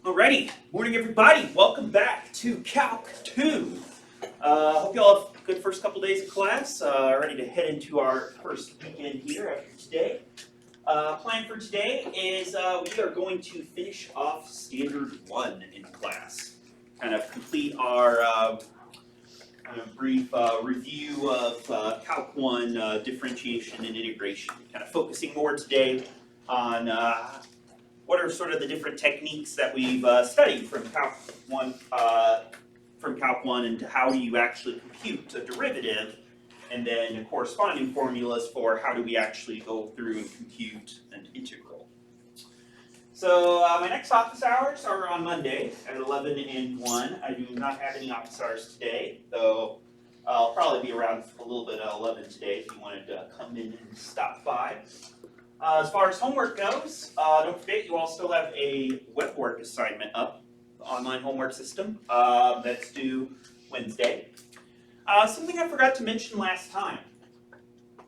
Alrighty, morning everybody. Welcome back to Calc 2. Hope you all have a good first couple days of class. Ready to head into our first weekend here after today. Plan for today is we are going to finish off Standard 1 in class. Kind of complete our brief review of Calc 1 differentiation and integration. Kind of focusing more today on what are sort of the different techniques that we've studied from Calc 1, and how do you actually compute a derivative, and then corresponding formulas for how do we actually go through and compute an integral. So my next office hours are on Monday at 11 and 1. I do not have any office hours today, though I'll probably be around a little bit at 11 today if you wanted to come in and stop by. As far as homework goes, don't forget you all still have a web work assignment up, the online homework system, that's due Wednesday. Something I forgot to mention last time.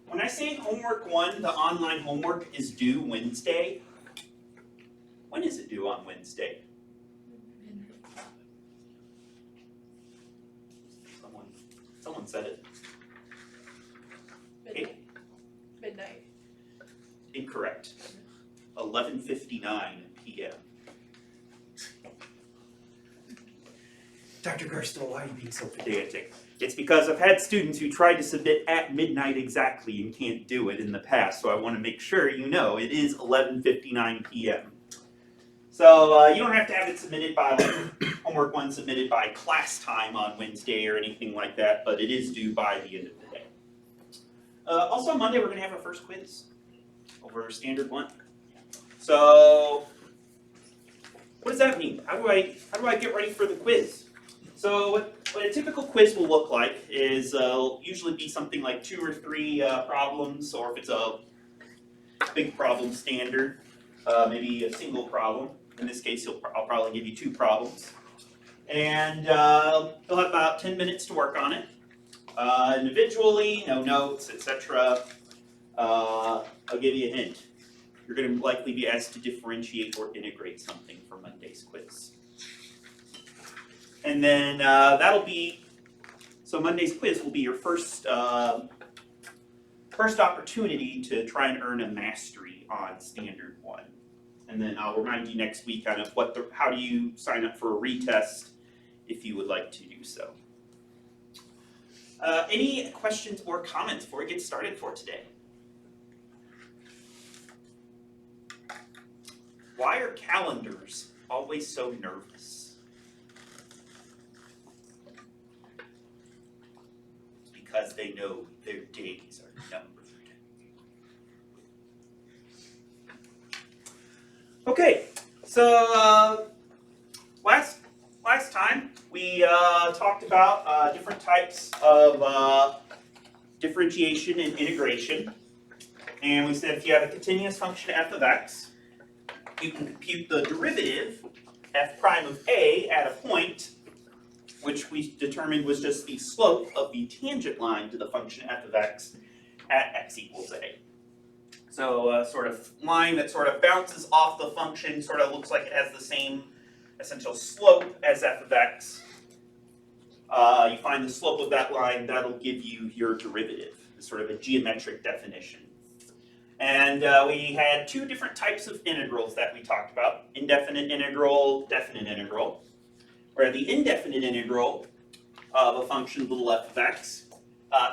When I say homework 1, the online homework is due Wednesday, when is it due on Wednesday? Someone said it. Midnight. Incorrect. 11:59 p.m. Dr. Garstow, why are you being so pedantic? It's because I've had students who tried to submit at midnight exactly and can't do it in the past, so I want to make sure you know it is 11:59 p.m. So you don't have to have it submitted by homework 1 submitted by class time on Wednesday or anything like that, but it is due by the end of the day. Also on Monday we're going to have our first quiz over Standard 1. So what does that mean? How do I get ready for the quiz? So what a typical quiz will look like is usually be something like 2 or 3 problems, or if it's a big problem standard, maybe a single problem. In this case, I'll probably give you 2 problems. And you'll have about 10 minutes to work on it. Individually, no notes, etc. I'll give you a hint. You're going to likely be asked to differentiate or integrate something for Monday's quiz. And then so Monday's quiz will be your first opportunity to try and earn a mastery on Standard 1. And then I'll remind you next week kind of how do you sign up for a retest if you would like to do so. Any questions or comments before we get started for today? Why are calendars always so nervous? It's because they know their days are numbered. Okay, so last time we talked about different types of differentiation and integration, and we said if you have a continuous function f of x, you can compute the derivative f prime of a at a point, which we determined was just the slope of the tangent line to the function f of x at x equals a. So a sort of line that sort of bounces off the function, sort of looks like it has the same essential slope as f of x. You find the slope of that line, that'll give you your derivative. It's sort of a geometric definition. And we had 2 different types of integrals that we talked about. Indefinite integral, definite integral. Where the indefinite integral of a function little f of x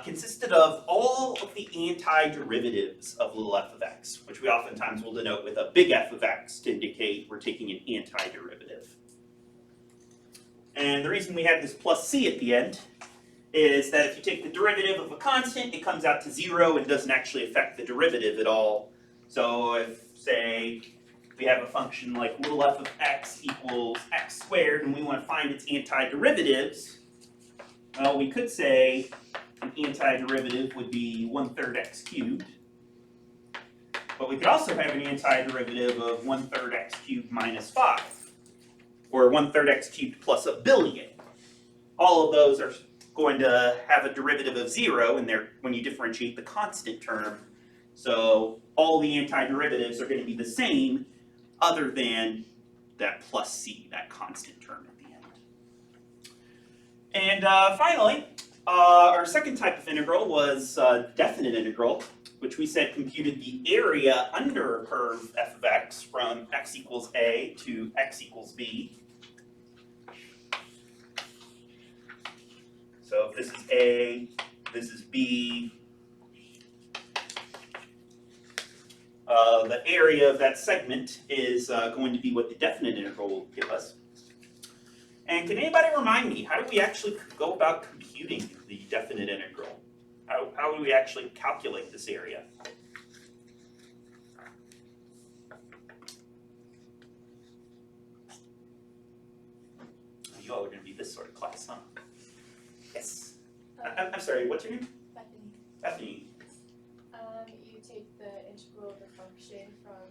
consisted of all of the antiderivatives of little f of x, which we oftentimes will denote with a big F of x to indicate we're taking an antiderivative. And the reason we have this plus c at the end is that if you take the derivative of a constant, it comes out to 0 and doesn't actually affect the derivative at all. So if, say, we have a function like little f of x equals x squared, and we want to find its antiderivatives, well, we could say an antiderivative would be 1/3 x cubed. But we could also have an antiderivative of 1/3 x cubed minus 5, or 1/3 x cubed plus a billion. All of those are going to have a derivative of 0 in there when you differentiate the constant term. So all the antiderivatives are going to be the same other than that plus c, that constant term at the end. And finally, our second type of integral was definite integral, which we said computed the area under a curve f of x from x equals a to x equals b. So if this is a, this is b, the area of that segment is going to be what the definite integral will give us. And can anybody remind me, how do we actually go about computing the definite integral? How do we actually calculate this area? You all are going to be this sort of class, huh? Yes. I'm sorry, what's your name? Bethany. Bethany. You take the integral of the function from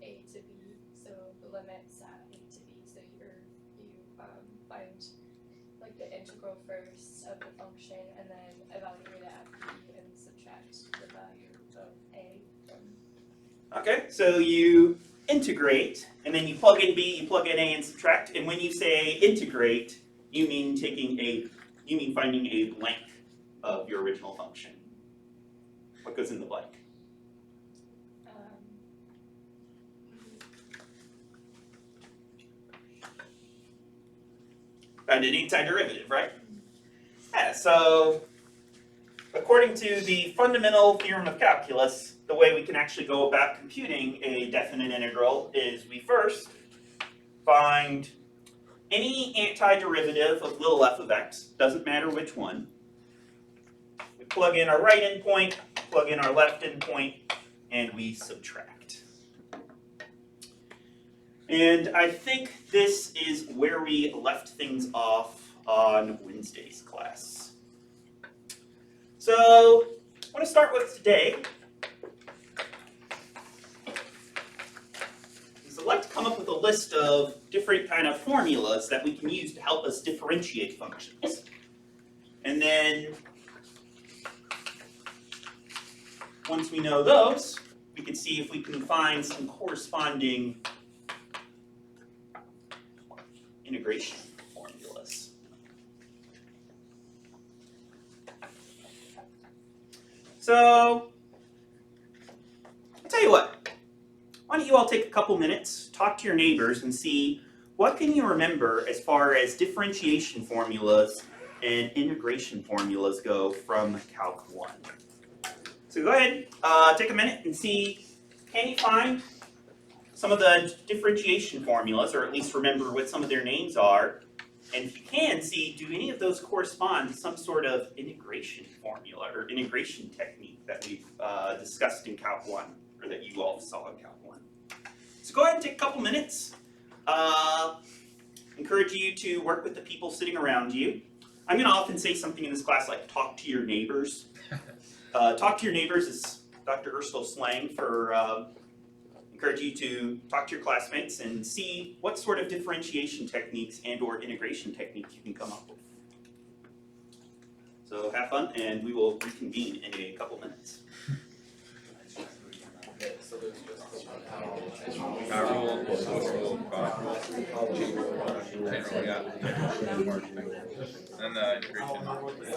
a to b, so the limits at a to b, so you find like the integral first of the function and then evaluate it at b and subtract the value of a from. Okay, so you integrate, and then you plug in b, you plug in a, and subtract. And when you say integrate, you mean finding a blank of your original function. What goes in the blank? Found an antiderivative, right? Yeah, so according to the fundamental theorem of calculus, the way we can actually go about computing a definite integral is we first find any antiderivative of little f of x, doesn't matter which one. We plug in our right endpoint, plug in our left endpoint, and we subtract. And I think this is where we left things off on Wednesday's class. So I want to start with today. I'd like to come up with a list of different kind of formulas that we can use to help us differentiate functions. And then once we know those, we can see if we can find some corresponding integration formulas. So, I'll tell you what. Why don't you all take a couple minutes, talk to your neighbors, and see what can you remember as far as differentiation formulas and integration formulas go from Calc 1. So go ahead, take a minute and see, can you find some of the differentiation formulas, or at least remember what some of their names are? And if you can, see, do any of those correspond to some sort of integration formula or integration technique that we've discussed in Calc 1, or that you all saw in Calc 1. So go ahead and take a couple minutes. Encourage you to work with the people sitting around you. I'm going to often say something in this class like talk to your neighbors. Talk to your neighbors is Dr. Ursula slang for encourage you to talk to your classmates and see what sort of differentiation techniques and or integration techniques you can come up with. So have fun, and we will reconvene in a couple minutes. And integration,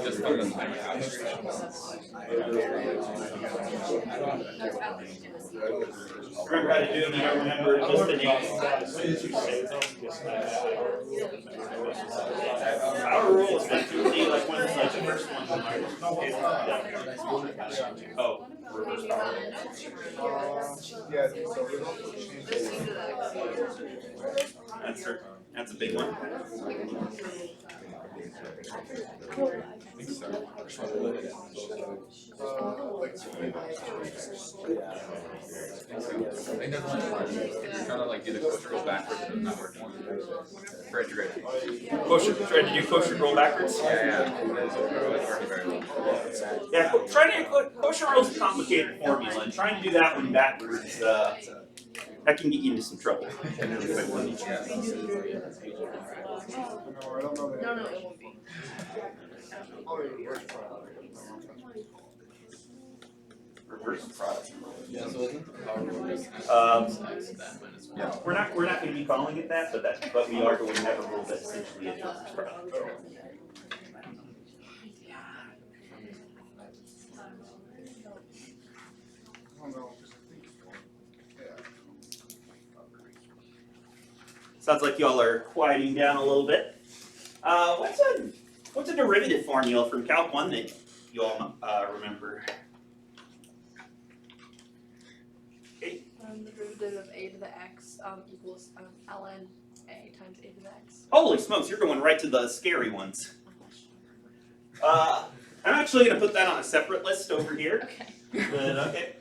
just fundamental Remember how to do them, you don't remember just the names. Our rule is like usually like one of like the first ones. Oh, reverse power. That's a big one. I think that's one trying to like do the kosher roll backwards and not working. For integration. Trying to do kosher roll backwards? Yeah. It's working very well. Yeah, trying to kosher roll is a complicated formula, and trying to do that one backwards, that can get you into some trouble. No, it won't be. reverse. Yeah, so isn't the power rule just x that minus 1? No, we're not going to be calling it that, but we are going to have a rule that essentially inverses product. Sounds like y'all are quieting down a little bit. What's a derivative formula from Calc 1 that you all remember? Okay. The derivative of a to the x equals ln a times a to the x. Holy smokes, you're going right to the scary ones. I'm actually going to put that on a separate list over here. Okay. But okay.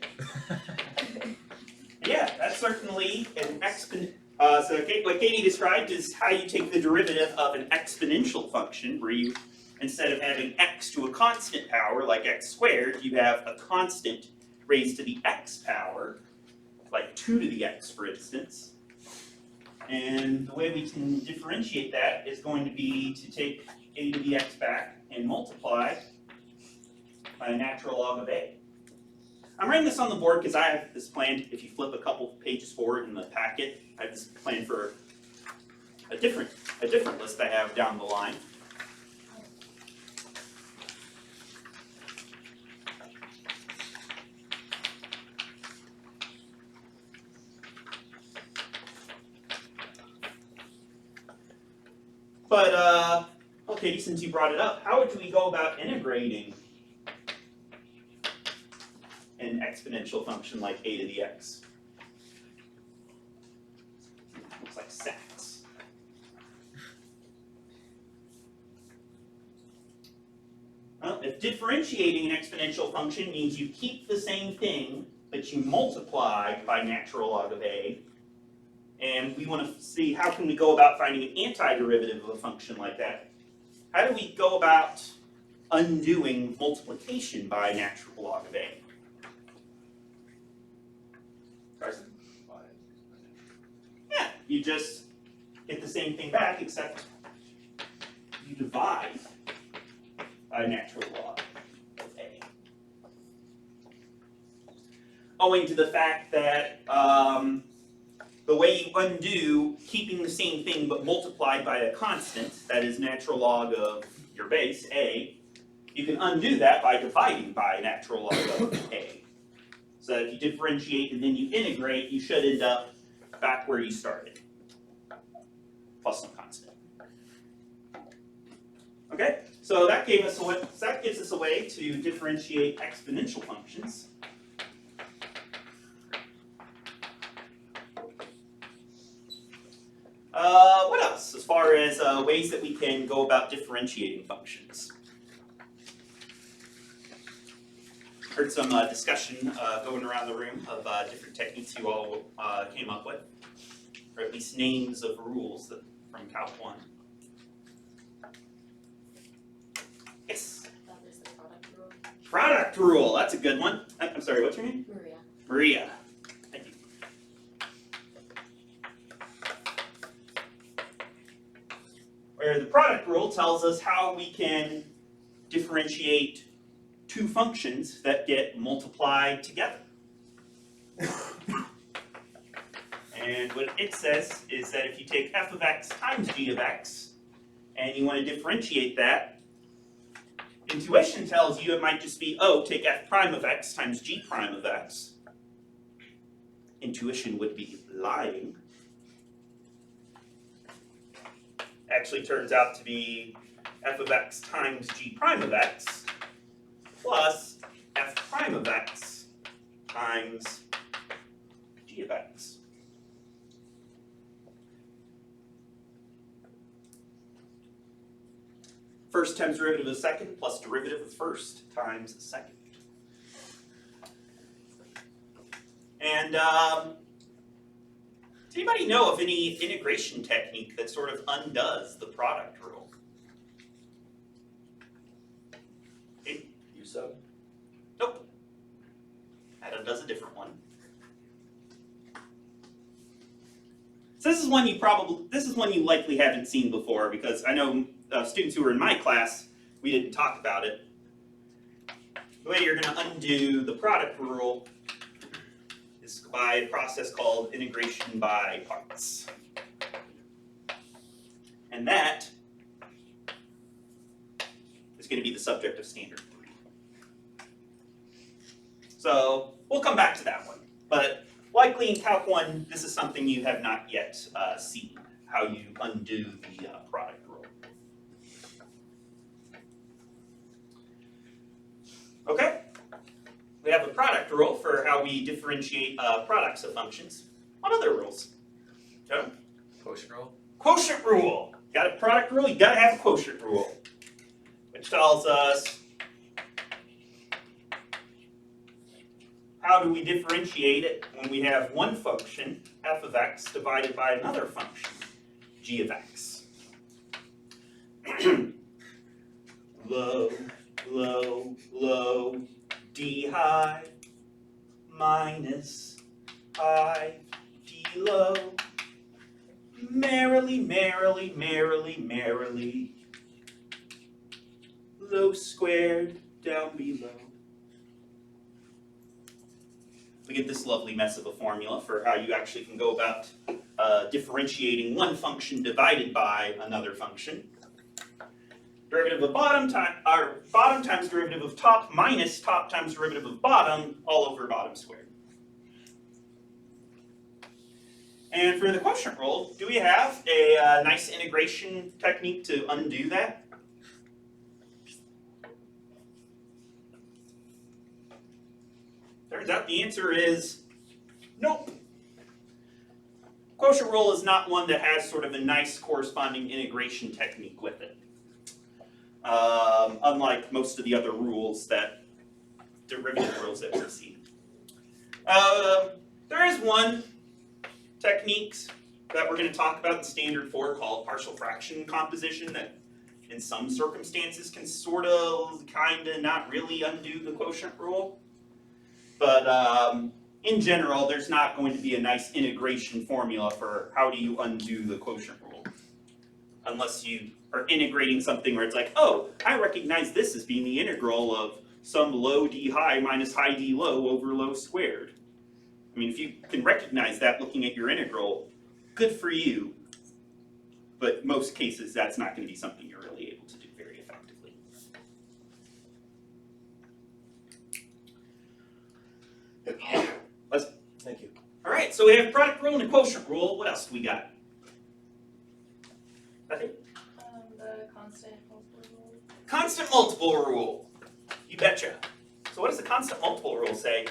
Yeah, that's certainly an exponent. So what Katie described is how you take the derivative of an exponential function, where you, instead of having x to a constant power like x squared, you have a constant raised to the x power, like 2 to the x, for instance. And the way we can differentiate that is going to be to take a to the x back and multiply by a natural log of a. I'm writing this on the board because I have this planned. If you flip a couple pages forward in the packet, I have this planned for a different list I have down the line. But okay, since you brought it up, how would we go about integrating an exponential function like a to the x? Looks like sats. Well, if differentiating an exponential function means you keep the same thing, but you multiply by natural log of a, and we want to see how can we go about finding an antiderivative of a function like that. How do we go about undoing multiplication by natural log of a? Carson? Yeah, you just get the same thing back, except you divide by natural log of a. Owing to the fact that the way you undo keeping the same thing but multiplied by a constant, that is natural log of your base, a, you can undo that by dividing by natural log of a. So if you differentiate and then you integrate, you should end up back where you started, plus some constant. Okay, so that gives us a way to differentiate exponential functions. What else, as far as ways that we can go about differentiating functions? Heard some discussion going around the room of different techniques you all came up with, or at least names of rules from Calc 1. Yes? That is the product rule. Product rule, that's a good one. I'm sorry, what's your name? Maria. Maria. Thank you. Where the product rule tells us how we can differentiate two functions that get multiplied together. And what it says is that if you take f of x times g of x, and you want to differentiate that, intuition tells you it might just be, oh, take f prime of x times g prime of x. Intuition would be lying. Actually turns out to be f of x times g prime of x plus f prime of x times g of x. First times derivative of second plus derivative of first times second. And does anybody know of any integration technique that sort of undoes the product rule? U-sub? Nope. That undoes a different one. So this is one you likely haven't seen before, because I know students who were in my class, we didn't talk about it. the way you're going to undo the product rule is by a process called integration by parts. And that is going to be the subject of standard 3. So we'll come back to that one. But likely in Calc 1, this is something you have not yet seen, how you undo the product rule. Okay, we have a product rule for how we differentiate products of functions. What other rules? Joe? Quotient rule? Quotient rule. Got a product rule, you gotta have a quotient rule, which tells us how do we differentiate it when we have one function, f of x, divided by another function, g of x. Low, low, low, d high, minus high, d low. Merrily, merrily, merrily, merrily, low squared down below. We get this lovely mess of a formula for how you actually can go about differentiating one function divided by another function. Derivative of bottom times derivative of top minus top times derivative of bottom all over bottom squared. And for the quotient rule, do we have a nice integration technique to undo that? Turns out the answer is nope. Quotient rule is not one that has sort of a nice corresponding integration technique with it. Unlike most of the other rules that, derivative rules that we've seen. There is one techniques that we're going to talk about in standard 4 called partial fraction composition that in some circumstances can sort of, kind of, not really undo the quotient rule. But in general, there's not going to be a nice integration formula for how do you undo the quotient rule. Unless you are integrating something where it's like, oh, I recognize this as being the integral of some low d high minus high d low over low squared. I mean, if you can recognize that looking at your integral, good for you. But most cases, that's not going to be something you're really able to do very effectively. Thank you. All right, so we have product rule and a quotient rule. What else do we got? Nothing? The constant multiple rule. Constant multiple rule. You betcha. So what does the constant multiple rule say?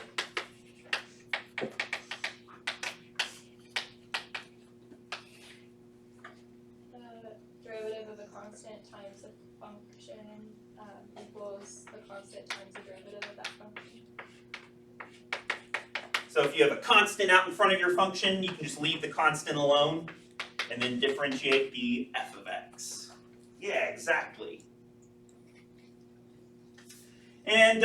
Derivative of a constant times a function equals the constant times the derivative of that function. So if you have a constant out in front of your function, you can just leave the constant alone and then differentiate the f of x. Yeah, exactly. And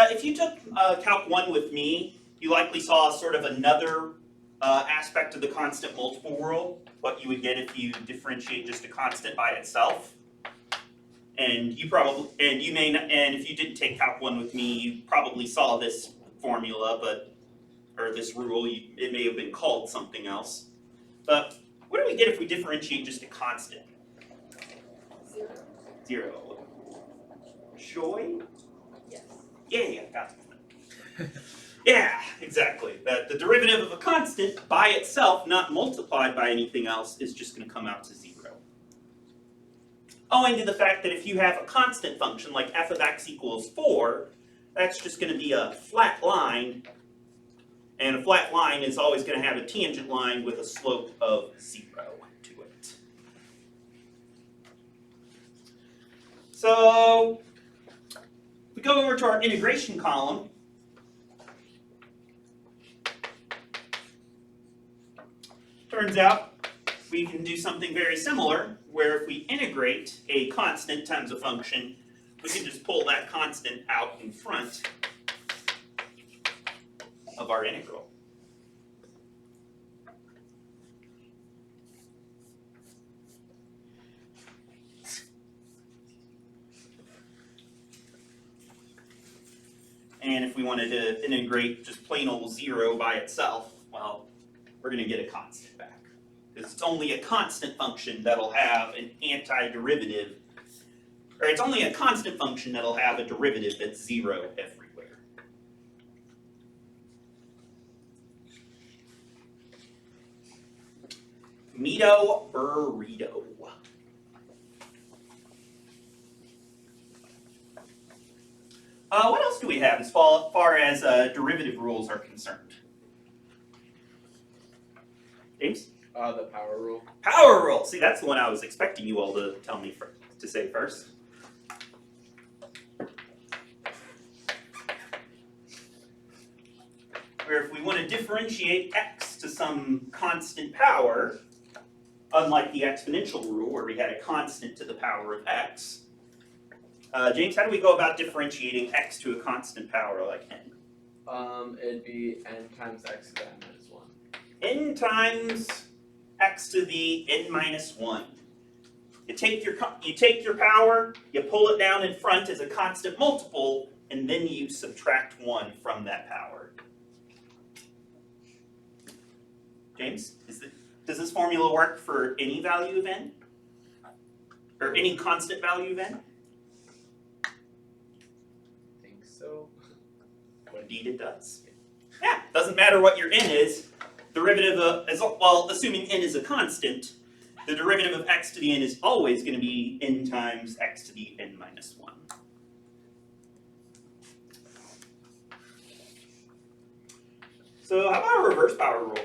if you took Calc 1 with me, you likely saw sort of another aspect of the constant multiple rule, what you would get if you differentiate just a constant by itself. And you probably, and if you didn't take Calc 1 with me, you probably saw this formula, or this rule, it may have been called something else. But what do we get if we differentiate just a constant? 0. 0. Joy? Yes. Yeah, got it. Yeah, exactly. That the derivative of a constant by itself, not multiplied by anything else, is just going to come out to 0. Owing to the fact that if you have a constant function like f of x equals 4, that's just going to be a flat line, and a flat line is always going to have a tangent line with a slope of 0 to it. So, if we go over to our integration column, turns out we can do something very similar, where if we integrate a constant times a function, we can just pull that constant out in front of our integral. And if we wanted to integrate just plain old 0 by itself, well, we're going to get a constant back. Because it's only a constant function that'll have an antiderivative, or it's only a constant function that'll have a derivative that's 0 everywhere. Meato burrito. What else do we have as far as derivative rules are concerned? James? The power rule. Power rule. See, that's the one I was expecting you all to tell me to say first. Where if we want to differentiate x to some constant power, unlike the exponential rule where we had a constant to the power of x, James, how do we go about differentiating x to a constant power like n? It'd be n times x to the n minus 1. N times x to the n minus 1. You take your power, you pull it down in front as a constant multiple, and then you subtract 1 from that power. James, does this formula work for any value of n? Or any constant value of n? I think so. Indeed it does. Yeah, doesn't matter what your n is. Derivative of, well, assuming n is a constant, the derivative of x to the n is always going to be n times x to the n minus 1. So how about a reverse power rule?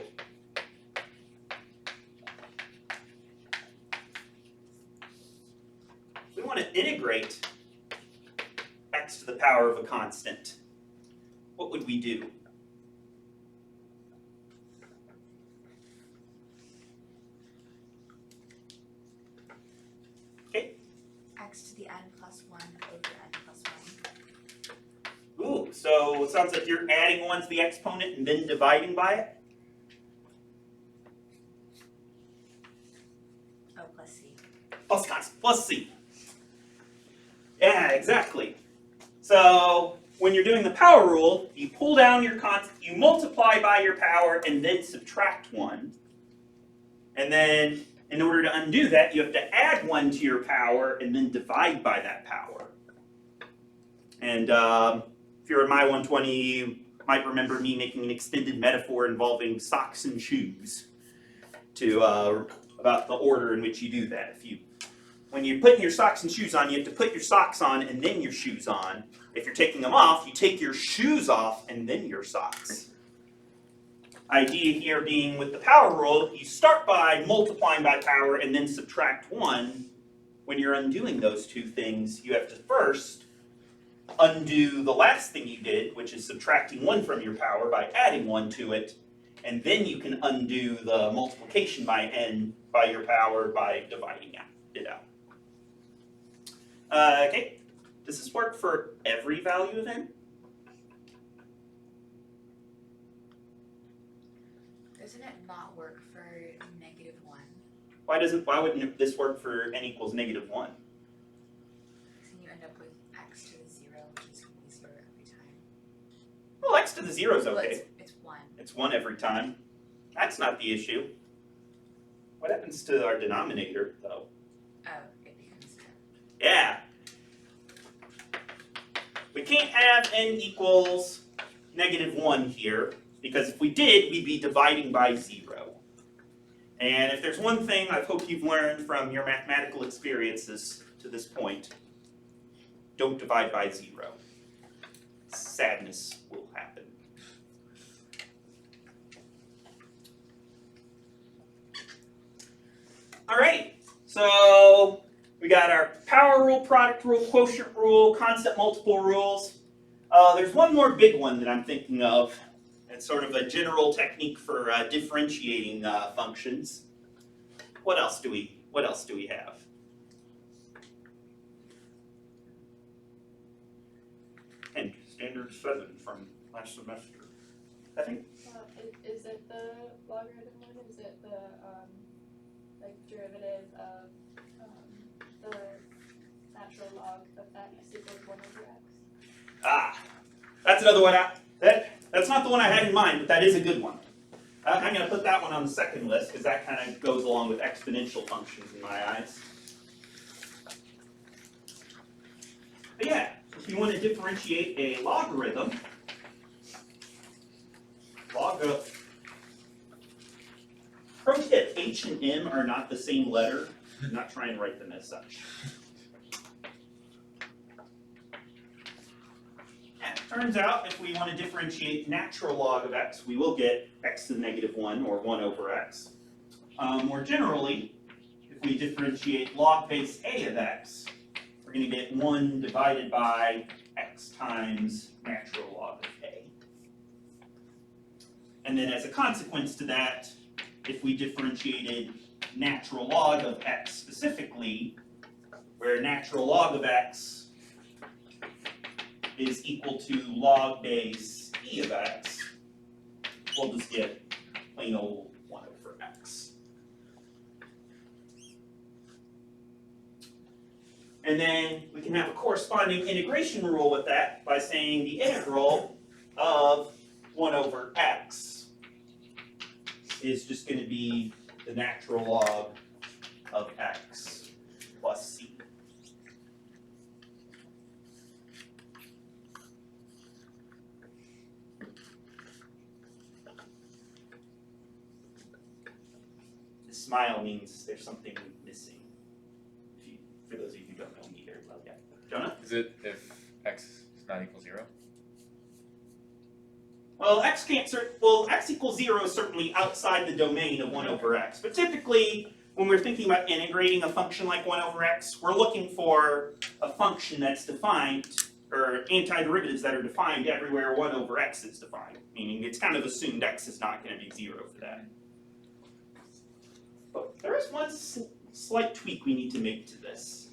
We want to integrate x to the power of a constant. What would we do? Okay. X to the n plus 1 over n plus 1. Ooh, so it sounds like you're adding 1 to the exponent and then dividing by it? Oh, plus c. Plus constant, plus c. Yeah, exactly. So when you're doing the power rule, you pull down your constant, you multiply by your power, and then subtract 1. And then in order to undo that, you have to add 1 to your power and then divide by that power. And if you're in My 120, you might remember me making an extended metaphor involving socks and shoes about the order in which you do that. When you're putting your socks and shoes on, you have to put your socks on and then your shoes on. If you're taking them off, you take your shoes off and then your socks. Idea here being with the power rule, you start by multiplying by power and then subtract 1. When you're undoing those two things, you have to first undo the last thing you did, which is subtracting 1 from your power by adding 1 to it, and then you can undo the multiplication by n by your power by dividing it out. Okay, does this work for every value of n? Doesn't it not work for negative 1? Why wouldn't this work for n equals negative 1? Because then you end up with x to the 0, which is going to be 0 every time. Well, x to the 0 is Well, okay. it's 1. It's 1 every time. That's not the issue. What happens to our denominator, though? Oh, it becomes 10. Yeah. We can't have n equals negative 1 here, because if we did, we'd be dividing by 0. And if there's one thing I hope you've learned from your mathematical experiences to this point, don't divide by 0. Sadness will happen. Alright, so we got our power rule, product rule, quotient rule, constant multiple rules. There's one more big one that I'm thinking of. It's sort of a general technique for differentiating functions. What else do we have? And standard 7 from last semester. I think. Is it the logarithm one? Is it the like derivative of the natural log of x equals 1 over x? Ah, That's another one. That's not the one I had in mind, but that is a good one. I'm going to put that one on the second list because that kind of goes along with exponential functions in my eyes. But yeah, if you want to differentiate a logarithm, pro tip, H and M are not the same letter. I'm not trying to write them as such. And it turns out if we want to differentiate natural log of x, we will get x to the negative 1 or 1 over x. More generally, if we differentiate log base a of x, we're going to get 1 divided by x times natural log of a. And then as a consequence to that, if we differentiated natural log of x specifically, where natural log of x is equal to log base e of x, we'll just get plain old 1 over x. And then we can have a corresponding integration rule with that by saying the integral of 1 over x is just going to be the natural log of x plus c. The smile means there's something missing. For those of you who don't know me very well yet. Jonah? Is it if x is not equal 0? Well, x equals 0 is certainly outside the domain of 1 over x. But typically, when we're thinking about integrating a function like 1 over x, we're looking for a function that's defined, or antiderivatives that are defined everywhere 1 over x is defined. Meaning it's kind of assumed x is not going to be 0 for that. But there is one slight tweak we need to make to this.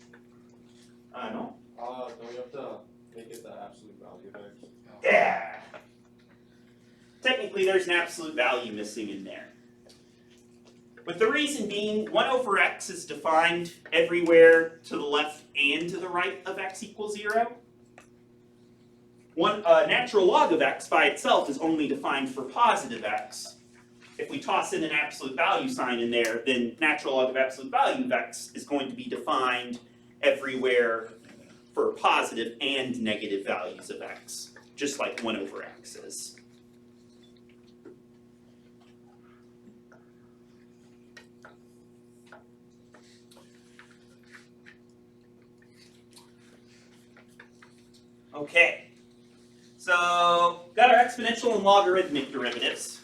No? Don't we have to make it the absolute value of x? Yeah! Technically, there's an absolute value missing in there. With the reason being, 1 over x is defined everywhere to the left and to the right of x equals 0. Natural log of x by itself is only defined for positive x. If we toss in an absolute value sign in there, then natural log of absolute value of x is going to be defined everywhere for positive and negative values of x, just like 1 over x is. Okay, so got our exponential and logarithmic derivatives.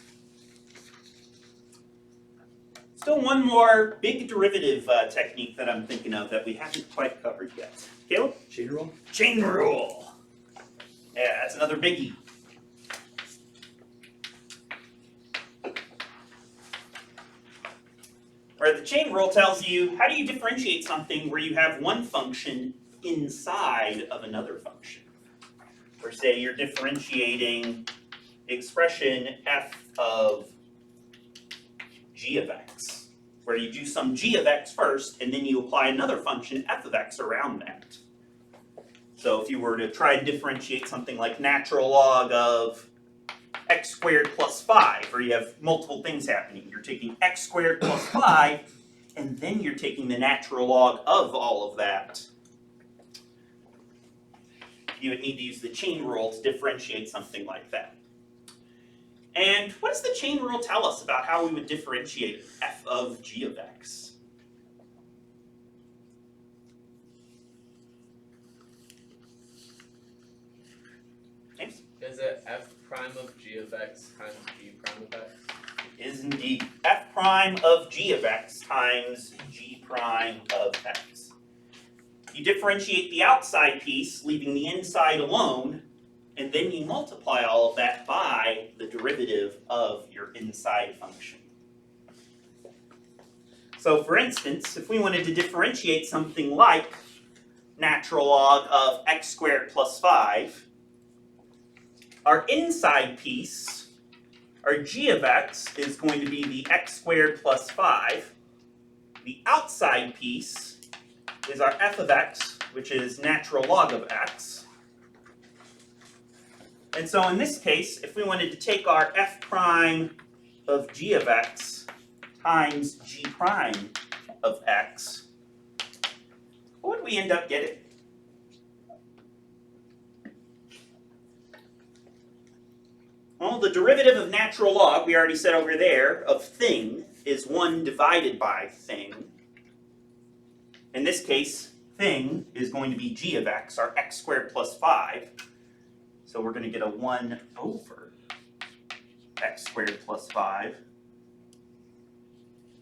Still one more big derivative technique that I'm thinking of that we haven't quite covered yet. Caleb? Chain rule? Chain rule. Yeah, that's another biggie. Where the chain rule tells you how do you differentiate something where you have one function inside of another function. Or say you're differentiating the expression f of g of x, where you do some g of x first, and then you apply another function f of x around that. So if you were to try and differentiate something like natural log of x squared plus 5, where you have multiple things happening. You're taking x squared plus 5, and then you're taking the natural log of all of that. You would need to use the chain rule to differentiate something like that. And what does the chain rule tell us about how we would differentiate f of g of x? James? Is it f prime of g of x times g prime of x? It is indeed f prime of g of x times g prime of x. You differentiate the outside piece, leaving the inside alone, and then you multiply all of that by the derivative of your inside function. So for instance, if we wanted to differentiate something like natural log of x squared plus 5, our inside piece, our g of x, is going to be the x squared plus 5. The outside piece is our f of x, which is natural log of x. And so in this case, if we wanted to take our f prime of g of x times g prime of x, what would we end up getting? Well, the derivative of natural log, we already said over there, of thing is 1 divided by thing. In this case, thing is going to be g of x, our x squared plus 5. So we're going to get a 1 over x squared plus 5.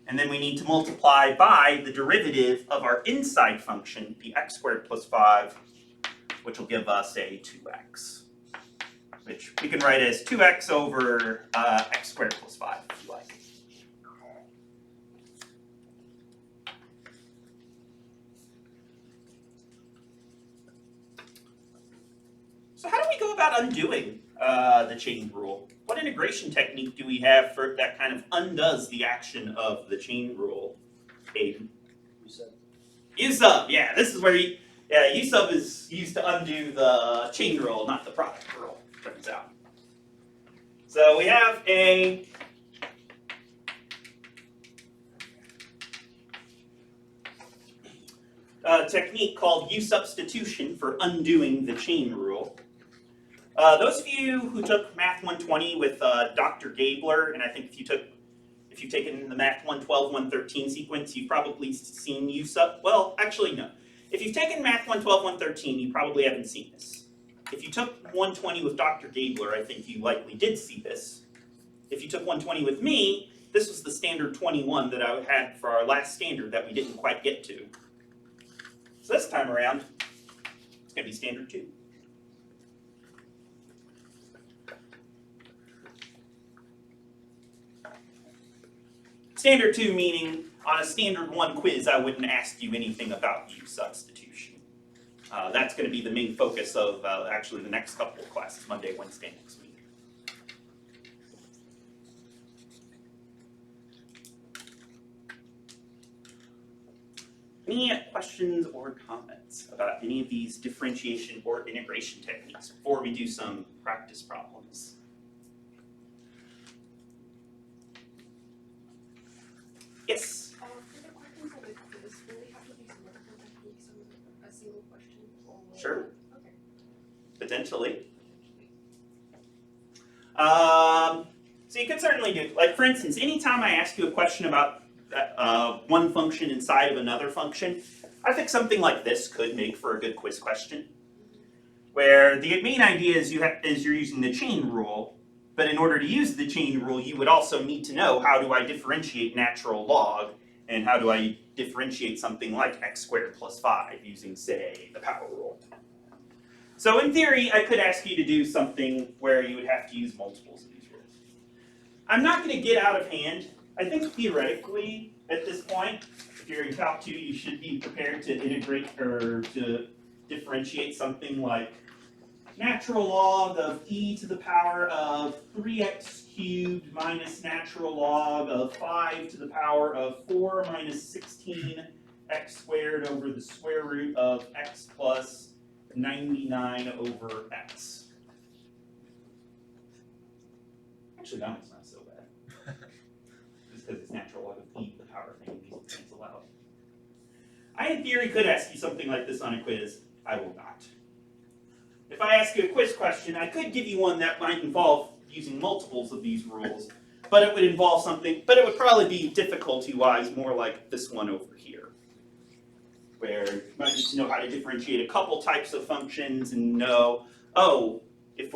And then we need to multiply by the derivative of our inside function, the x squared plus 5, which will give us a 2x. Which we can write as 2x over x squared plus 5, if you like. So how do we go about undoing the chain rule? What integration technique do we have for that kind of undoes the action of the chain rule, Aiden? U-sub, yeah, this is where U-sub is used to undo the chain rule, not the product rule, turns out. So we have a technique called U-substitution for undoing the chain rule. Those of you who took Math 120 with Dr. Gabler, and I think if you've taken the Math 112, 113 sequence, you've probably seen U-sub. Well, actually, no. If you've taken Math 112, 113, you probably haven't seen this. If you took 120 with Dr. Gabler, I think you likely did see this. If you took 120 with me, this was the standard 21 that I had for our last standard that we didn't quite get to. So this time around, it's going to be standard 2. Standard 2 meaning on a standard 1 quiz, I wouldn't ask you anything about U-substitution. That's going to be the main focus of actually the next couple of classes, Monday, Wednesday next week. Any questions or comments about any of these differentiation or integration techniques before we do some practice problems? Yes? For the questions of the quiz, will they have to use multiple techniques on a single question? Or will Sure. Okay. Potentially. So you could certainly do, like for instance, anytime I ask you a question about one function inside of another function, I think something like this could make for a good quiz question. Where the main idea is you're using the chain rule, but in order to use the chain rule, you would also need to know how do I differentiate natural log, and how do I differentiate something like x squared plus 5 using, say, the power rule. So in theory, I could ask you to do something where you would have to use multiples of these rules. I'm not going to get out of hand. I think theoretically, at this point, if you're in Calc 2, you should be prepared to integrate or to differentiate something like natural log of e to the power of 3x cubed minus natural log of 5 to the power of 4 minus 16 x squared over the square root of x plus 99 over x. Actually, that one's not so bad. Just because it's natural log of e to the power thing, these will cancel out. I, in theory, could ask you something like this on a quiz. I will not. If I ask you a quiz question, I could give you one that might involve using multiples of these rules, but it would involve something, but it would probably be difficulty-wise more like this one over here, where you might need to know how to differentiate a couple types of functions and know, oh, if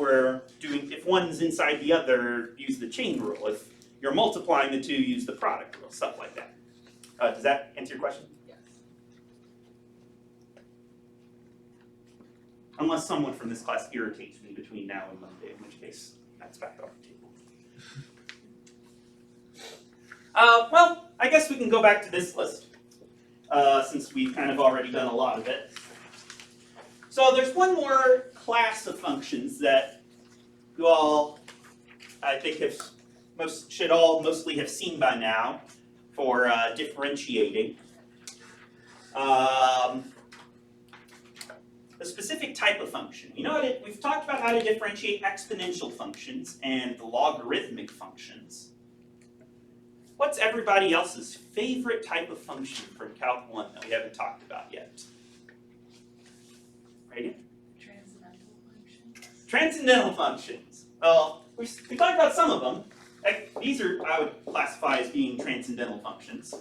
one's inside the other, use the chain rule. If you're multiplying the two, use the product rule, stuff like that. Does that answer your question? Unless someone from this class irritates me between now and Monday, in which case that's back off the table. Well, I guess we can go back to this list, since we've kind of already done a lot of it. So there's one more class of functions that you all, I think, should all mostly have seen by now for a specific type of function. You know what? We've talked about how to differentiate exponential functions and logarithmic functions. What's everybody else's favorite type of function from Calc 1 that we haven't talked about yet? Reagan? Transcendental functions. Transcendental functions. Well, we talked about some of them. These are, I would classify as being transcendental functions.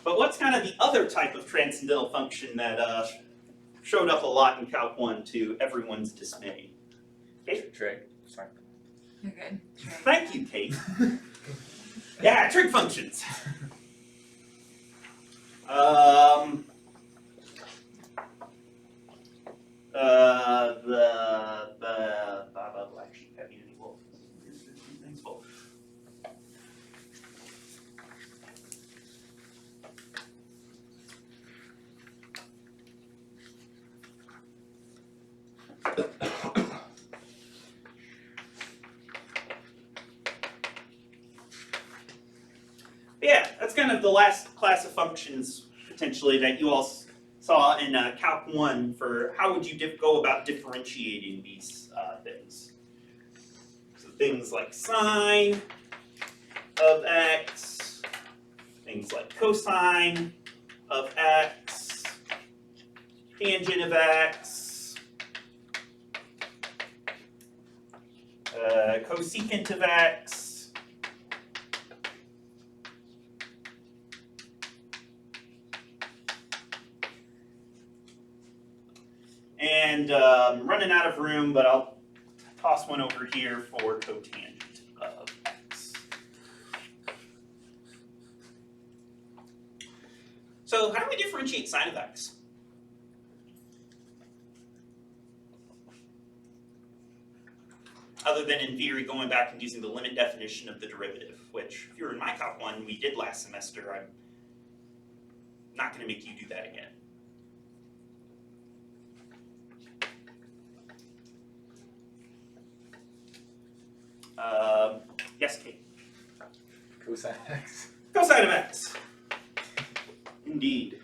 But what's kind of the other type of transcendental function that showed up a lot in Calc 1 to everyone's dismay? Trig. Sorry. You're good. Thank you, Kate. Yeah, trig functions. Actually, have you any wolf? Thanks, wolf. Yeah, that's kind of the last class of functions potentially that you all saw in Calc 1 for how would you go about differentiating these things. So things like sine of x, things like cosine of x, tangent of x, cosecant of x, and running out of room, but I'll toss one over here for cotangent of x. So how do we differentiate sine of x? Other than in theory going back and using the limit definition of the derivative, which if you were in my Calc 1 we did last semester, I'm not going to make you do that again. Yes, Kate? Cosine x. Cosine of x. Indeed.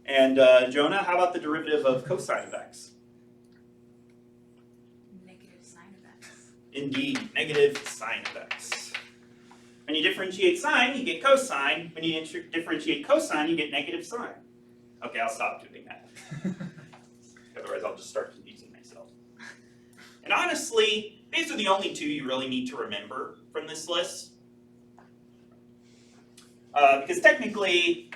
And Jonah, how about the derivative of cosine of x? Negative sine of x. Indeed, negative sine of x. When you differentiate sine, you get cosine. When you differentiate cosine, you get negative sine. Okay, I'll stop doing that. Otherwise, I'll just start confusing myself. And honestly, these are the only two you really need to remember from this list. Because technically,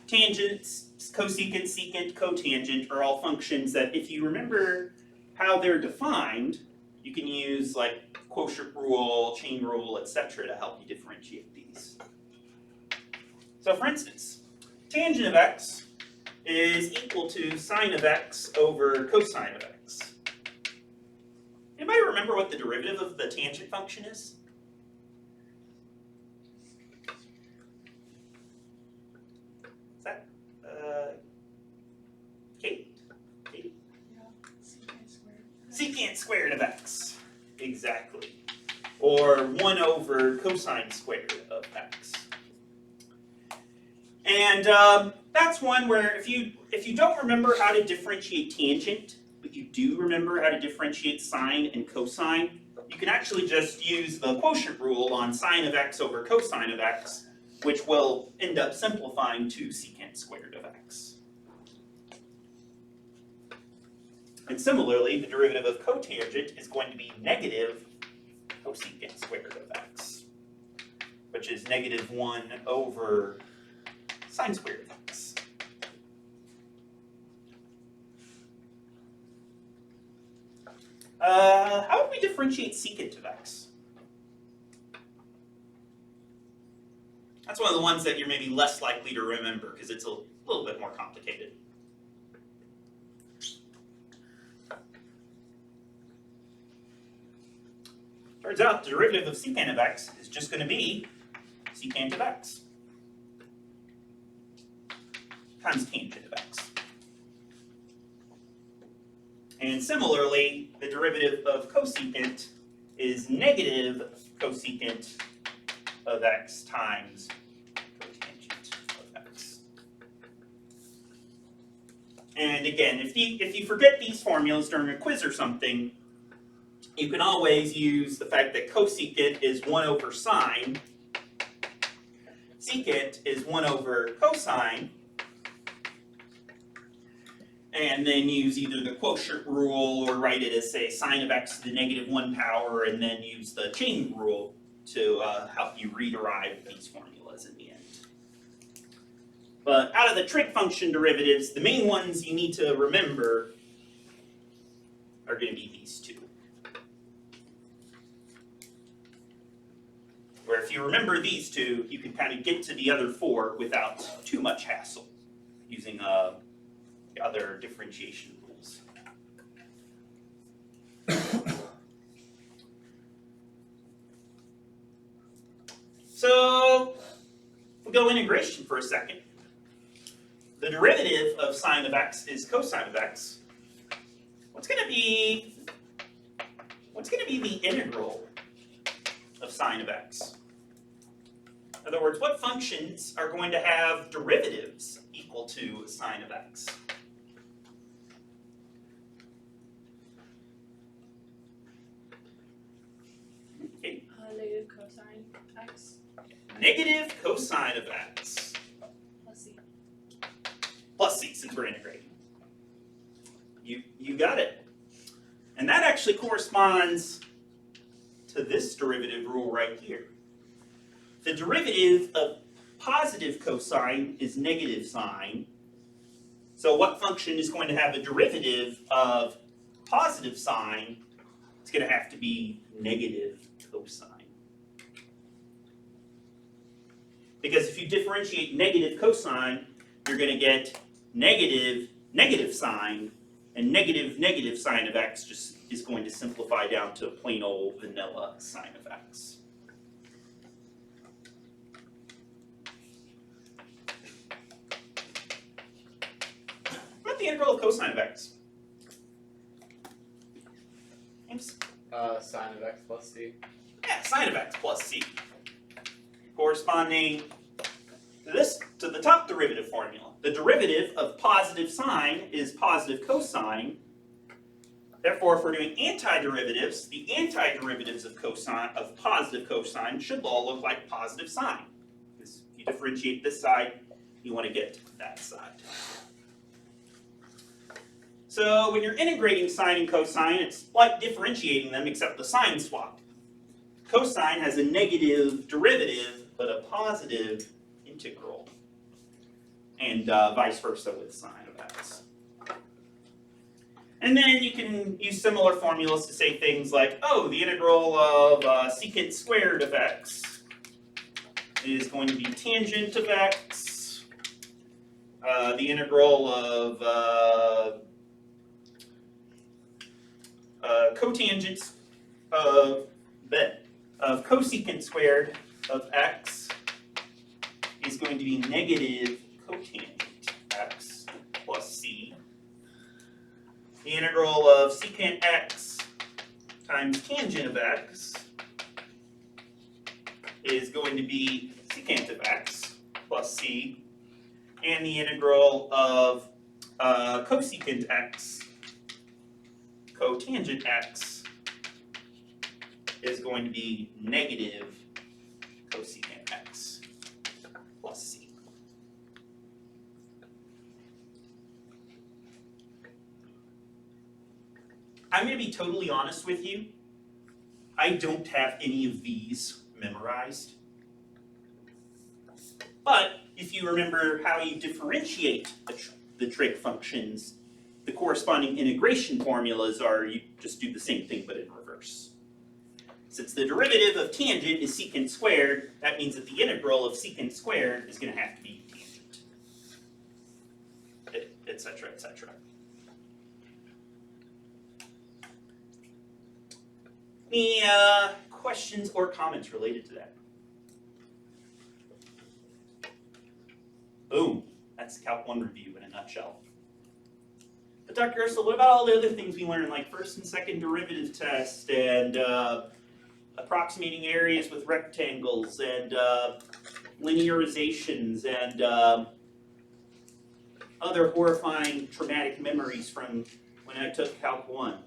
tangents, cosecant, secant, cotangent are all functions that if you remember how they're defined, you can use like quotient rule, chain rule, etc. to help you differentiate these. So for instance, tangent of x is equal to sine of x over cosine of x. Anybody remember what the derivative of the tangent function is? Is that Kate? Kate? Secant squared. Secant squared of x. Exactly. Or 1 over cosine squared of x. And that's one where if you don't remember how to differentiate tangent, but you do remember how to differentiate sine and cosine, you can actually just use the quotient rule on sine of x over cosine of x, which will end up simplifying to secant squared of x. And similarly, the derivative of cotangent is going to be negative cosecant squared of x, which is negative 1 over sine squared of x. How would we differentiate secant of x? That's one of the ones that you're maybe less likely to remember because it's a little bit more complicated. Turns out the derivative of secant of x is just going to be secant of x times tangent of x. And similarly, the derivative of cosecant is negative cosecant of x times cotangent of x. And again, if you forget these formulas during a quiz or something, you can always use the fact that cosecant is 1 over sine, secant is 1 over cosine, and then use either the quotient rule or write it as, say, sine of x to the -1 power, and then use the chain rule to help you rederive these formulas in the end. But out of the trig function derivatives, the main ones you need to remember are going to be these two. Where if you remember these two, you can kind of get to the other four without too much hassle using the other differentiation rules. So we'll go integration for a second. The derivative of sine of x is cosine of x. What's going to be the integral of sine of x? In other words, what functions are going to have derivatives equal to sine of x? Okay. Negative cosine x Negative cosine of x plus c. plus c, since we're integrating. You got it. And that actually corresponds to this derivative rule right here. The derivative of positive cosine is negative sine. So what function is going to have a derivative of positive sine? It's going to have to be negative cosine. Because if you differentiate negative cosine, you're going to get negative sine, and negative sine of x just is going to simplify down to plain old vanilla sine of x. What the integral of cosine of x? James? Sine of x plus c. Yeah, sine of x plus c. Corresponding to the top derivative formula. The derivative of positive sine is positive cosine. Therefore, if we're doing antiderivatives, the antiderivatives of positive cosine should all look like positive sine. Because if you differentiate this side, you want to get that side. So when you're integrating sine and cosine, it's like differentiating them except the sign swap. Cosine has a negative derivative, but a positive integral. And vice versa with sine of x. And then you can use similar formulas to say things like, oh, the integral of secant squared of x is going to be tangent of x. The integral of cotangent of cosecant squared of x is going to be negative cotangent x plus c. The integral of secant x times tangent of x is going to be secant of x plus c. And the integral of cosecant x, cotangent x, is going to be negative cosecant x plus c. I'm going to be totally honest with you. I don't have any of these memorized. But if you remember how you differentiate the trig functions, the corresponding integration formulas are you just do the same thing but in reverse. Since the derivative of tangent is secant squared, that means that the integral of secant squared is going to have to be tangent, etc., etc. Any questions or comments related to that? Boom. That's Calc 1 review in a nutshell. But Dr. Ursula, what about all the other things we learned, like first and second derivative test, and approximating areas with rectangles, and linearizations, and other horrifying traumatic memories from when I took Calc 1.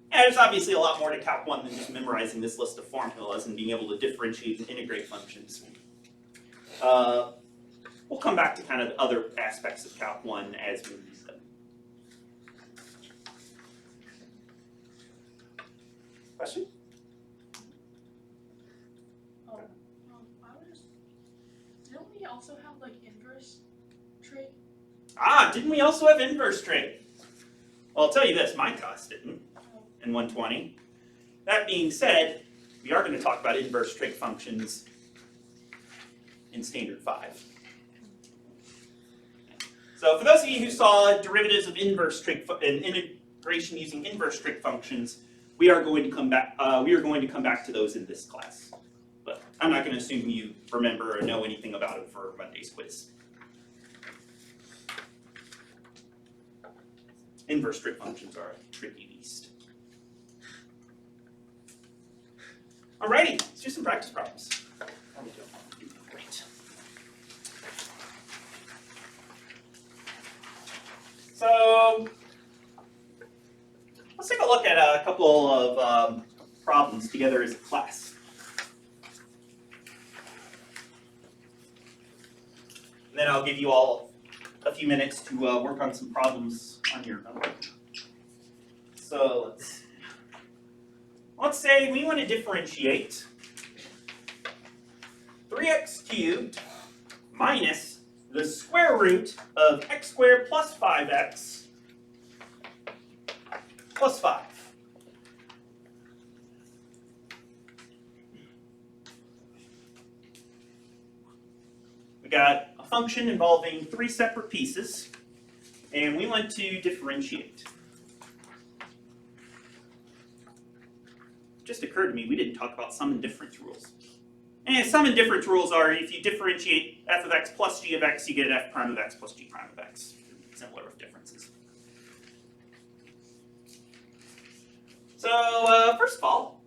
Yeah, there's obviously a lot more to Calc 1 than just memorizing this list of formulas and being able to differentiate and integrate functions. We'll come back to kind of other aspects of Calc 1 as we use them. Question? I was didn't we also have like inverse trig? Didn't we also have inverse trig? Well, I'll tell you this, my class didn't in 120. That being said, we are going to talk about inverse trig functions in Standard 5. So for those of you who saw derivatives of inverse trig and integration using inverse trig functions, we are going to come back to those in this class. But I'm not going to assume you remember or know anything about it for Monday's quiz. Inverse trig functions are a tricky beast. Alrighty, let's do some practice problems. How are we doing? Great. So let's take a look at a couple of problems together as a class. And then I'll give you all a few minutes to work on some problems on your own. So let's say we want to differentiate 3x cubed minus the square root of x squared plus 5x plus 5. We got a function involving 3 separate pieces, and we want to differentiate. It just occurred to me we didn't talk about sum and difference rules. And sum and difference rules are if you differentiate f of x plus g of x, you get f prime of x plus g prime of x. Similar with differences. So first of all,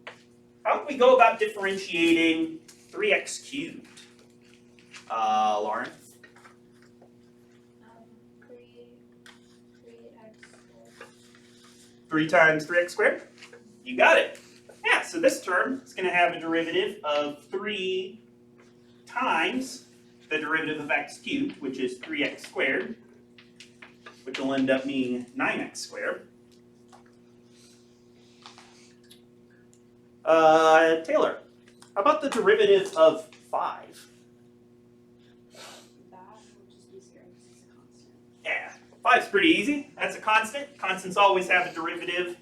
how can we go about differentiating 3x cubed? Lauren? 3 times 3x squared? You got it. Yeah, so this term is going to have a derivative of 3 times the derivative of x cubed, which is 3x squared, which will end up being 9x squared. Taylor, how about the derivative of 5? That will just be 0 because it's a constant. Yeah, 5's pretty easy. That's a constant. Constants always have a derivative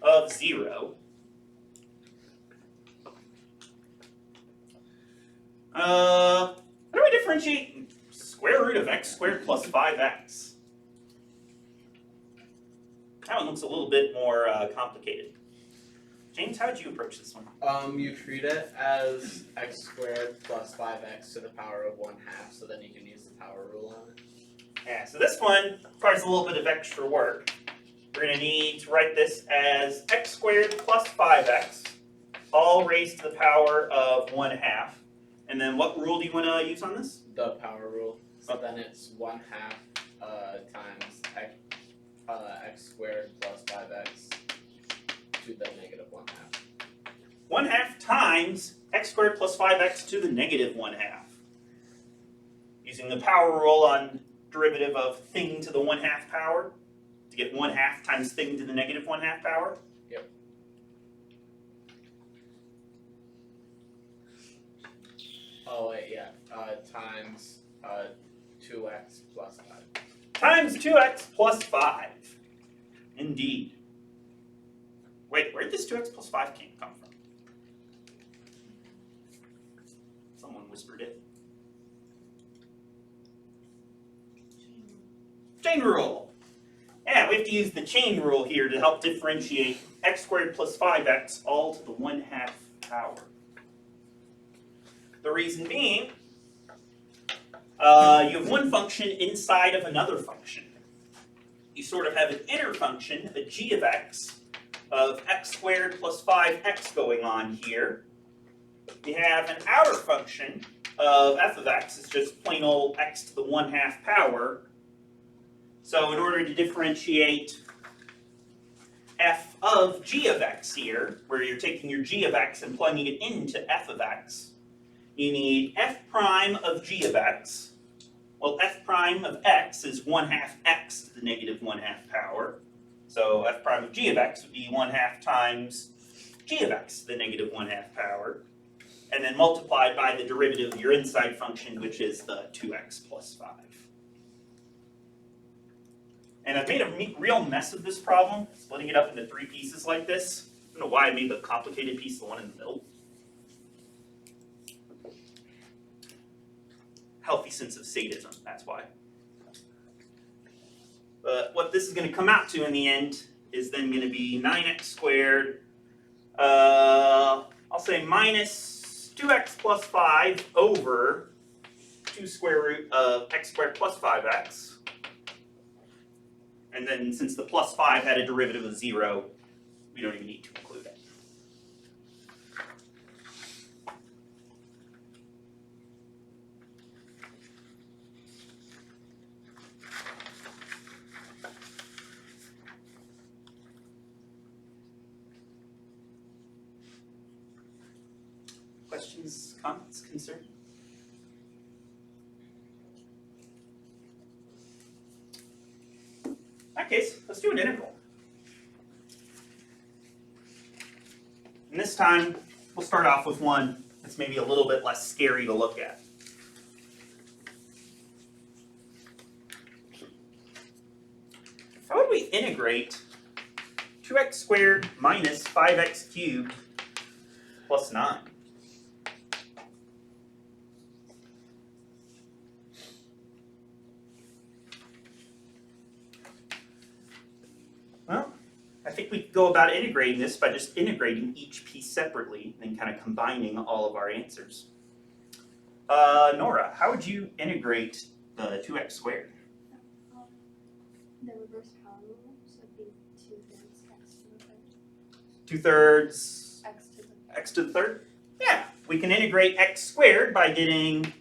of 0. How do we differentiate square root of x squared plus 5x? That one looks a little bit more complicated. James, how would you approach this one? You treat it as x squared plus 5x to the power of 1/2, so then you can use the power rule on it. Yeah, so this one requires a little bit of extra work. We're going to need to write this as x squared plus 5x, all raised to the power of 1/2. And then what rule do you want to use on this? The power rule. So then it's 1/2 times x squared plus 5x to the negative 1/2. 1/2 times x squared plus 5x to the negative 1/2. Using the power rule on derivative of thing to the 1/2 power to get 1/2 times thing to the negative 1/2 power. Yep. Oh wait, yeah. Times 2x plus 5. Times 2x plus 5. Indeed. Wait, where did this 2x plus 5 come from? Someone whispered it. Chain rule. Yeah, we have to use the chain rule here to help differentiate x squared plus 5x all to the 1/2 power. The reason being, you have one function inside of another function. You sort of have an inner function, a g of x squared plus 5x going on here. You have an outer function of f of x is just plain old x to the 1/2 power. So in order to differentiate f of g of x here, where you're taking your g of x and plugging it into f of x, you need f prime of g of x. Well, f prime of x is 1/2 x to the negative 1/2 power. So f prime of g of x would be 1/2 times g of x to the negative 1/2 power. And then multiplied by the derivative of your inside function, which is the 2x plus 5. And I've made a real mess of this problem, splitting it up into 3 pieces like this. I don't know why I made the complicated piece the one in the middle. Healthy sense of sadism, that's why. But what this is going to come out to in the end is then going to be 9x squared, I'll say minus 2x plus 5 over 2 square root of x squared plus 5x. And then since the plus 5 had a derivative of 0, we don't even need to include it. Questions, comments, concerns? In that case, let's do an integral. And this time, we'll start off with one that's maybe a little bit less scary to look at. How would we integrate 2x squared minus 5x cubed plus 9? Well, I think we could go about integrating this by just integrating each piece separately and then kind of combining all of our answers. Nora, how would you integrate the 2x squared? The reverse power rule, so it'd be 2/3 x to the third. 2/3 X to the third. x to the third? Yeah, we can integrate x squared by getting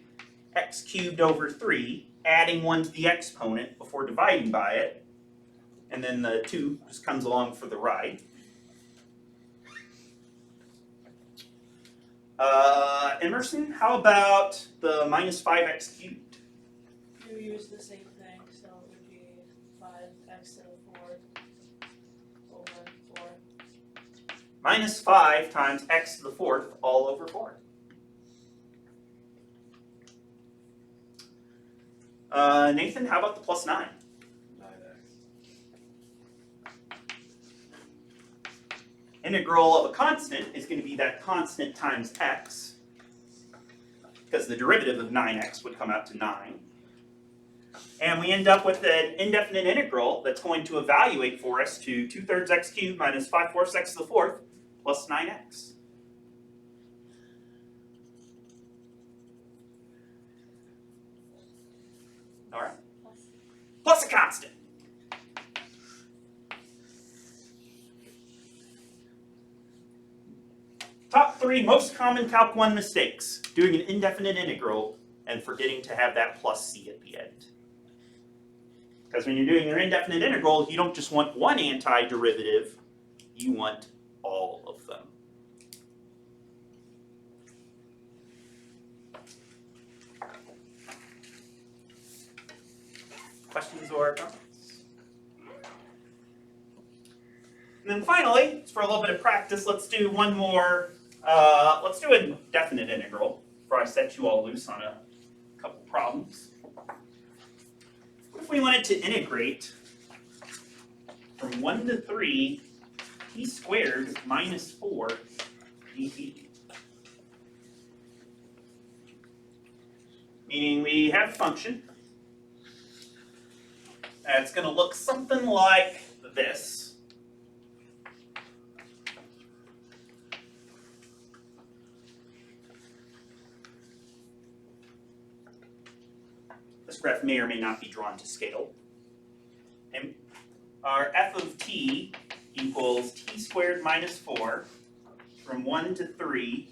x cubed over 3, adding 1 to the exponent before dividing by it, and then the 2 just comes along for the ride. Emerson, how about the minus 5x cubed? You use the same thing, so it would be 5x to the 4th over 4. Minus 5 times x to the 4th all over 4. Nathan, how about the plus 9? 9x. Integral of a constant is going to be that constant times x, because the derivative of 9x would come out to 9. And we end up with an indefinite integral that's going to evaluate for us to 2/3 x cubed minus 5/4 x to the 4th plus 9x. All right. Plus a constant. Top 3 most common Calc 1 mistakes: doing an indefinite integral and forgetting to have that plus c at the end. Because when you're doing your indefinite integral, you don't just want one antiderivative, you want all of them. Questions or comments? And then finally, for a little bit of practice, let's do one more. Let's do a definite integral before I set you all loose on a couple problems. What if we wanted to integrate from 1 to 3 p squared minus 4 dt? Meaning we have a function that's going to look something like this. This graph may or may not be drawn to scale. And our f of t equals t squared minus 4 from 1 to 3.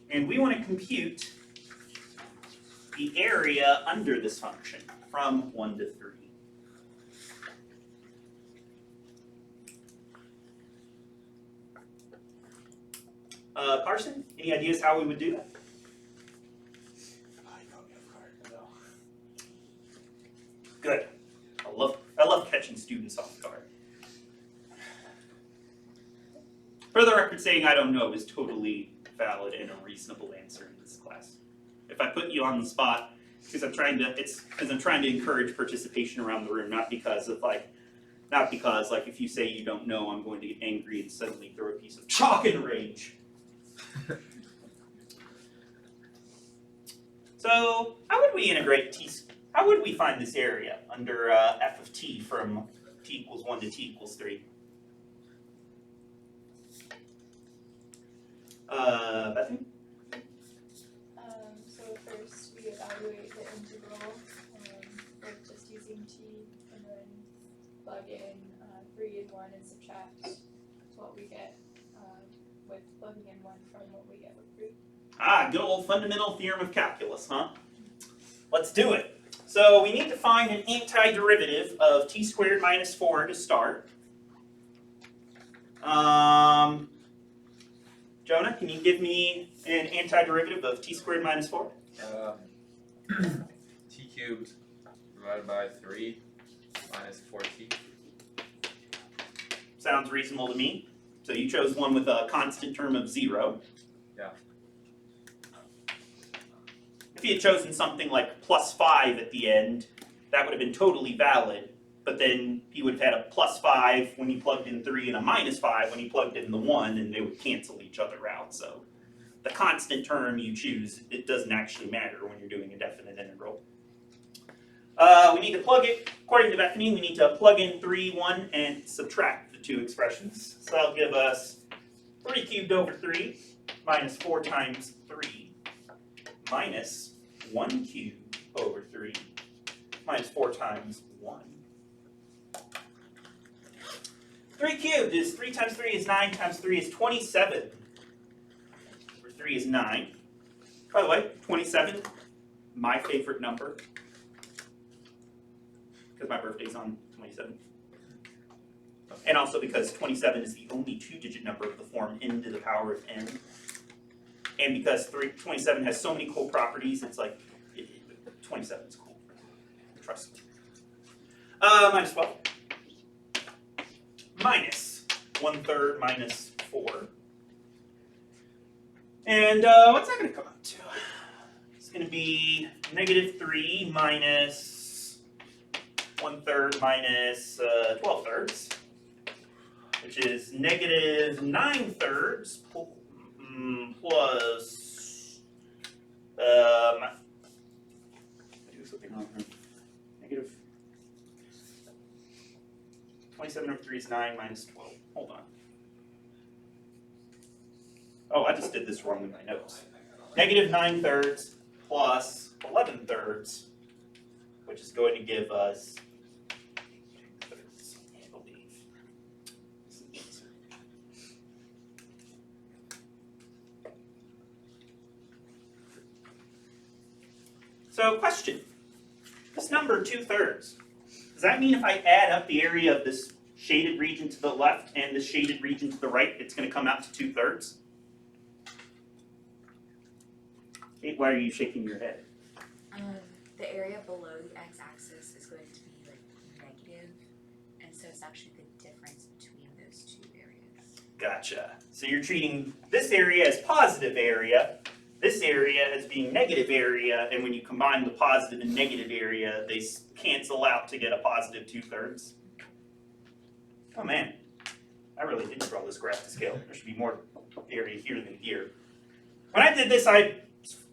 And we want to compute the area under this function from 1 to 3. Carson, any ideas how we would do that? Good. I love catching students off guard. For the record, saying I don't know is totally valid and a reasonable answer in this class. If I put you on the spot, because I'm trying to encourage participation around the room, not because if you say you don't know, I'm going to get angry and suddenly throw a piece of chalk in rage. So how would we integrate t? How would we find this area under f of t from t equals 1 to t equals 3? Bethany? So first we evaluate the integral with just using t, and then plug in 3 and 1 and subtract what we get with plugging in 1 from what we get with 3. Ah, good old fundamental theorem of calculus, huh? Let's do it. So we need to find an antiderivative of t squared minus 4 to start. Jonah, can you give me an antiderivative of t squared minus 4? T cubed divided by 3 minus 4t. Sounds reasonable to me. So you chose one with a constant term of 0. Yeah. If you had chosen something like plus 5 at the end, that would have been totally valid. But then he would have had a plus 5 when he plugged in 3 and a minus 5 when he plugged in the 1, and they would cancel each other out. So the constant term you choose, it doesn't actually matter when you're doing a definite integral. We need to plug it, according to Bethany, we need to plug in 3, 1, and subtract the two expressions. So that'll give us 3 cubed over 3 minus 4 times 3 minus 1 cubed over 3 minus 4 times 1. 3 cubed is 3 times 3 is 9 times 3 is 27. Over 3 is 9. By the way, 27, my favorite number. Because my birthday's on 27. And also because 27 is the only 2-digit number of the form n to the power of n. And because 27 has so many cool properties, it's like, 27 is cool. Trust me. Minus 12. Minus 1/3 minus 4. And what's that going to come up to? It's going to be negative 3 minus 1/3 minus 12/3, which is negative 9/3 plus do something wrong here. Negative 27 over 3 is 9 minus 12. Hold on. Oh, I just did this wrong in my notes. Negative 9/3 plus 11/3, which is going to give us 2/3, I believe. That's the answer. So, question. This number 2/3, does that mean if I add up the area of this shaded region to the left and the shaded region to the right, it's going to come out to 2/3? Why are you shaking your head? The area below the x-axis is going to be like negative, and so it's actually the difference between those two areas. Gotcha. So you're treating this area as positive area, this area as being negative area, and when you combine the positive and negative area, they cancel out to get a positive 2/3. Oh man, I really didn't draw this graph to scale. There should be more area here than here. When I did this, I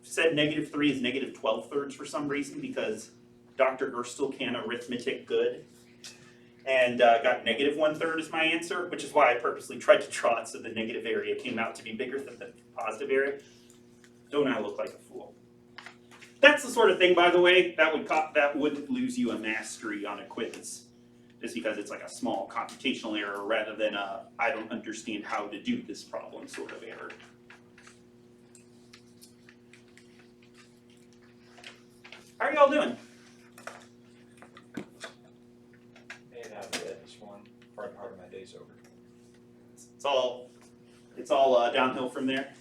said negative 3 is negative 12/3 for some reason because Dr. Gerstel can arithmetic good and got negative 1/3 as my answer, which is why I purposely tried to draw it so the negative area came out to be bigger than the positive area. Don't I look like a fool? That's the sort of thing, by the way, that would lose you a mastery on a quiz, just because it's like a small computational error rather than a I don't understand how to do this problem sort of error. are y'all doing? And out of bed this morning, part of my day's over. It's all downhill from there,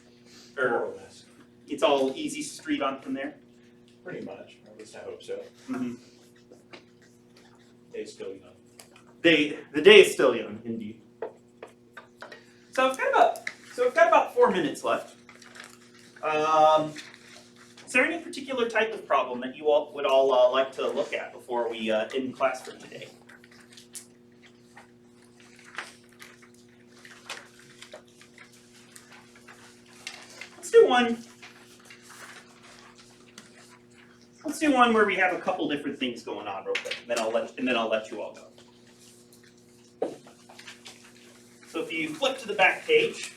More or or less. it's all easy street on from there. Pretty much, or at least I hope so. Mm-hmm. Day's still young. The day is still young, indeed. So we've got about 4 minutes left. Is there any particular type of problem that you all would all like to look at before we end class for today? Let's do one. Let's do one where we have a couple different things going on real quick, and then I'll let you all go. So if you flip to the back page,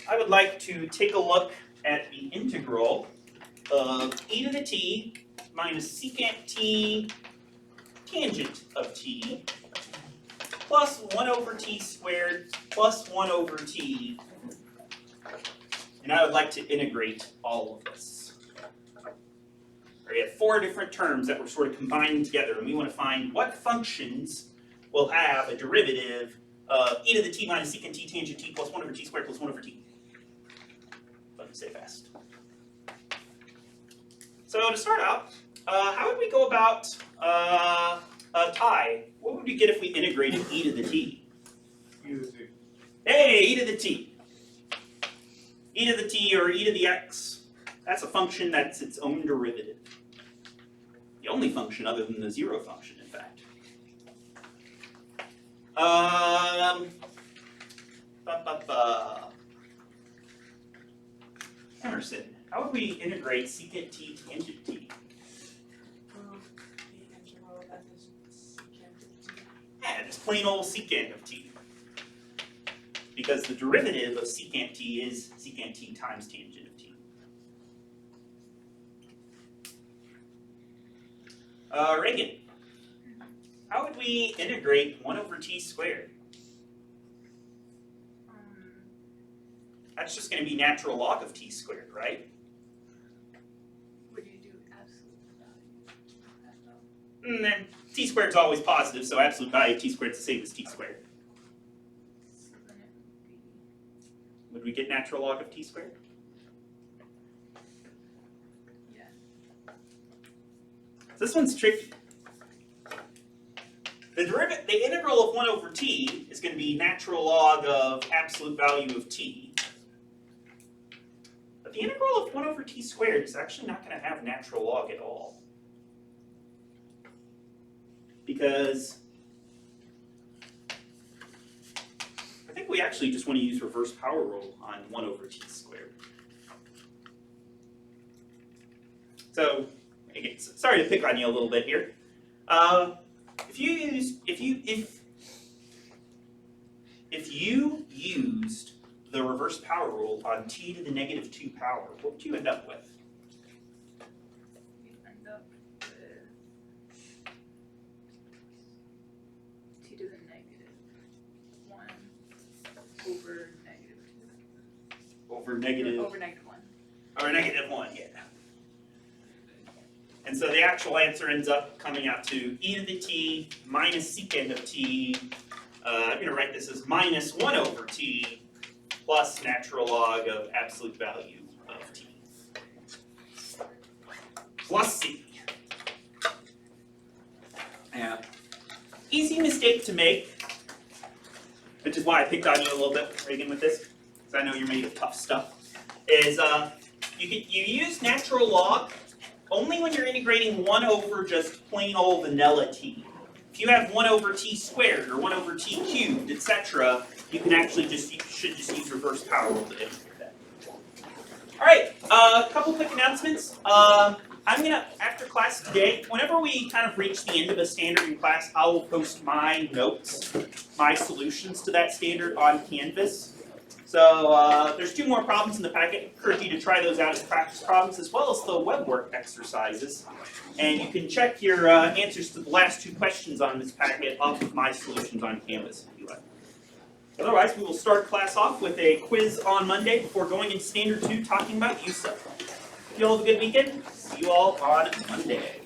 I would like to take a look at the integral of e to the t minus secant t tangent of t plus 1 over t squared plus 1 over t. And I would like to integrate all of this. We have 4 different terms that we're sort of combining together, and we want to find what functions will have a derivative of e to the t minus secant t tangent t plus 1 over t squared plus 1 over t. Let me say fast. So to start out, how would we go about a tie? What would we get if we integrated e to the t? E to the t. Hey, e to the t. E to the t or e to the x, that's a function that's its own derivative. The only function other than the zero function, in fact. Emerson, how would we integrate secant t tangent t? The integral that is secant of t. Yeah, just plain old secant of t. Because the derivative of secant t is secant t times tangent of t. Reagan, how would we integrate 1 over t squared? That's just going to be natural log of t squared, right? Would you do absolute value? And then t squared is always positive, so absolute value of t squared is the same as t squared. So then it would be, Would we get natural log of t squared? yeah. This one's tricky. The integral of 1 over t is going to be natural log of absolute value of t. But the integral of 1 over t squared is actually not going to have natural log at all. Because I think we actually just want to use reverse power rule on 1 over t squared. So, again, sorry to pick on you a little bit here. If you used the reverse power rule on t to the negative 2 power, what would you end up with? You'd end up with t to the negative 1 over negative 2. Over negative, Over negative 1. or negative 1, yeah. And so the actual answer ends up coming out to e to the t minus secant of t. I'm going to write this as minus 1 over t plus natural log of absolute value of t. Plus c. Yeah. Easy mistake to make, which is why I picked on you a little bit, Reagan, with this, because I know you're made of tough stuff, is you use natural log only when you're integrating 1 over just plain old vanilla t. If you have 1 over t squared or 1 over t cubed, etc., you can actually should just use reverse power rule to integrate that. All right, a couple quick announcements. I'm gonna, after class today, whenever we kind of reach the end of a standard in class, I will post my notes, my solutions to that standard on Canvas. So there's 2 more problems in the packet. I encourage you to try those out as practice problems, as well as the web work exercises. And you can check your answers to the last 2 questions on this packet off of my solutions on Canvas if you like. Otherwise, we will start class off with a quiz on Monday before going in Standard 2 talking about U-Sub. You all have a good weekend. See you all on Monday.